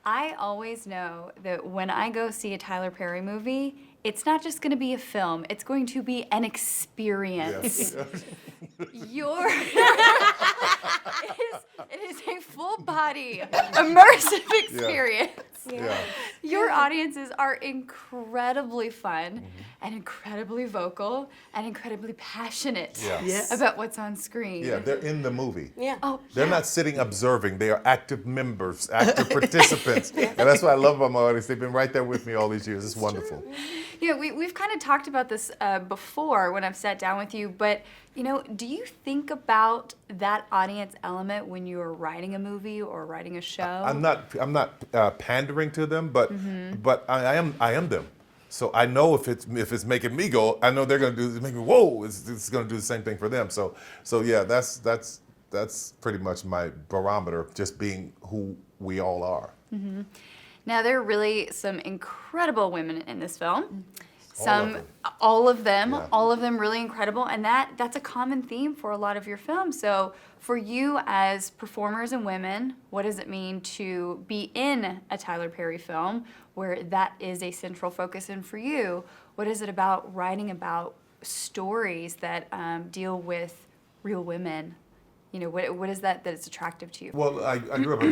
I always know that when I go see a Tyler Perry movie, it's not just going to be a film, it's going to be an experience. Yes. Your it is a full body immersive experience. Yeah. Your audiences are incredibly fun and incredibly vocal and incredibly passionate Yes. about what's on screen. Yeah, they're in the movie. Yeah. Oh, They're not sitting observing. They are active members, active participants. And that's what I love about my audience. They've been right there with me all these years. It's wonderful. Yeah, we've kind of talked about this before when I've sat down with you, but do you think about that audience element when you are writing a movie or writing a show? I'm not pandering to them, but I am them. So I know if it's making me go, I know they're going to make me whoa. It's going to do the same thing for them. So yeah, that's pretty much my barometer, just being who we all are. Now, there are really some incredible women in this film. All of them. Yeah. All of them really incredible, and that's a common theme for a lot of your films. So for you as performers and women, what does it mean to be in a Tyler Perry film where that is a central focus? And for you, what is it about writing about stories that deal with real women? What is that is attractive to you? Well, I grew up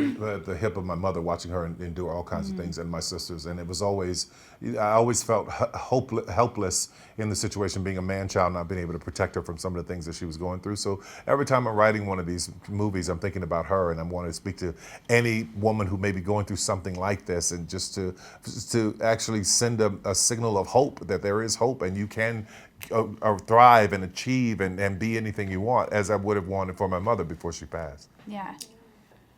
at the hip of my mother, watching her endure all kinds of things, and my sisters, and it was I always felt helpless in the situation, being a man-child, not being able to protect her from some of the things that she was going through. So every time I'm writing one of these movies, I'm thinking about her, and I want to speak to any woman who may be going through something like this, and just to actually send a signal of hope, that there is hope, and you can thrive and achieve and be anything you want, as I would have wanted for my mother before she passed. Yeah.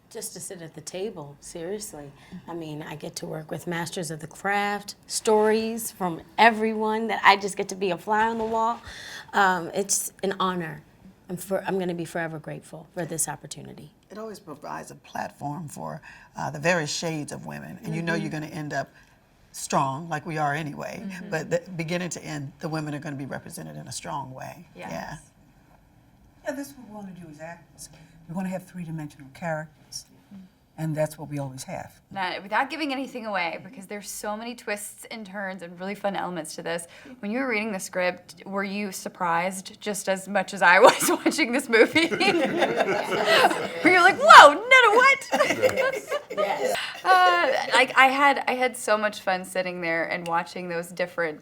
Just to sit at the table, seriously. I mean, I get to work with masters of the craft, stories from everyone that I just get to be a fly on the wall. It's an honor. I'm going to be forever grateful for this opportunity. It always provides a platform for the various shades of women, and you know you're going to end up strong, like we are anyway, but beginning to end, the women are going to be represented in a strong way. Yes. Yeah. Yeah, that's what we want to do as actors. We want to have three-dimensional characters, and that's what we always have. Now, without giving anything away, because there's so many twists and turns and really fun elements to this, when you were reading the script, were you surprised just as much as I was watching this movie? Were you like, whoa, no, what? Yes. I had so much fun sitting there and watching those different,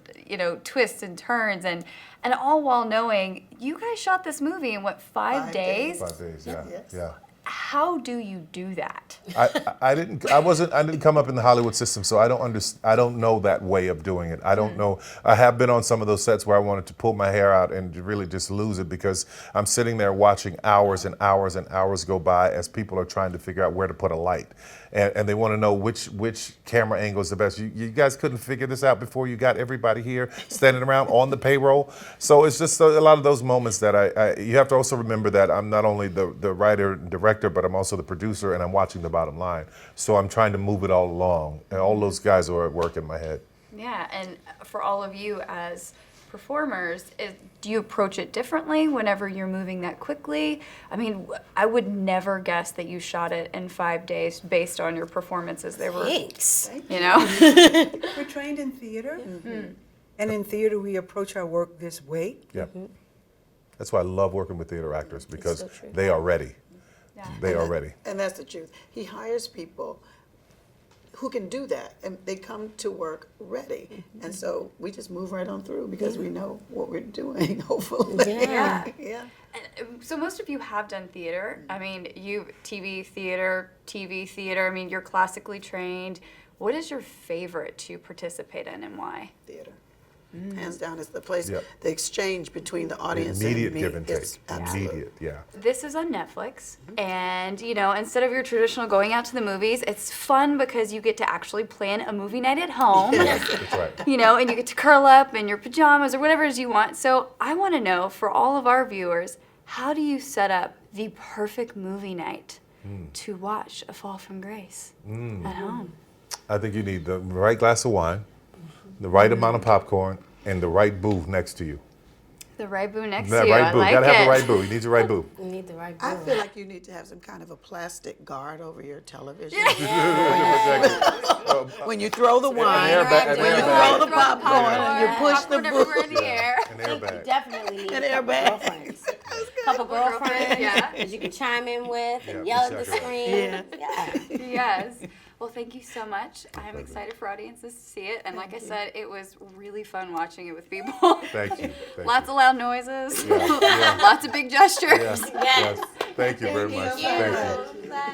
twists and turns, and all while knowing you guys shot this movie in what, 5 days? 5 days, yeah. Yes. Yeah. How do you do that? I didn't come up in the Hollywood system, so I don't know that way of doing it. I don't know. I have been on some of those sets where I wanted to pull my hair out and really just lose it, because I'm sitting there watching hours and hours and hours go by as people are trying to figure out where to put a light, and they want to know which camera angle is the best. You guys couldn't figure this out before you got everybody here standing around on the payroll. So it's just a lot of those moments that you have to also remember that I'm not only the writer and director, but I'm also the producer, and I'm watching the bottom line. So I'm trying to move it all along, and all those guys are at work in my head. Yeah, and for all of you as performers, do you approach it differently whenever you're moving that quickly? I mean, I would never guess that you shot it in 5 days based on your performances. They were, Thanks. We're trained in theater, and in theater we approach our work this way. Yeah. That's why I love working with theater actors, because so true. they are ready. Yeah. They are ready. And that's the truth. He hires people who can do that, and they come to work ready. And so we just move right on through, because we know what we're doing, hopefully. Yeah. Yeah. And so most of you have done theater. I mean, TV theater. I mean, you're classically trained. What is your favorite to participate in, and why? Theater. Hands down, is the place, Yep. the exchange between the audience Immediate and me. give and take. It's absolute. Immediate, yeah. This is on Netflix, and instead of your traditional going out to the movies, it's fun because you get to actually plan a movie night at home. That's right. And you get to curl up in your pajamas or whatever it is you want. So I want to know, for all of our viewers, how do you set up the perfect movie night to watch A Fall from Grace at home? I think you need the right glass of wine, the right amount of popcorn, and the right booth next to you. The right boo next That to you. right I boo. like Gotta it. have the right boo. He needs a right boo. You need the right I boo. feel like you need to have some kind of a plastic guard over your television. When you throw the wine, airbag- when you airbag. throw the popcorn, and you push the Popcorn everywhere in boo. the air. An You airbag. definitely need An a couple airbag. girlfriends. Couple girlfriends yeah. that you can chime in with and Yeah, yell at the exactly. screen. Yeah. Yes. Well, thank you so much. I'm excited for audiences to see it. And like I said, it was really fun watching it with people. Thank you. Thank Lots you. of loud noises. Yeah. Lots of big gestures. Yes. Yes. Thank you very much. Thank you. Bye.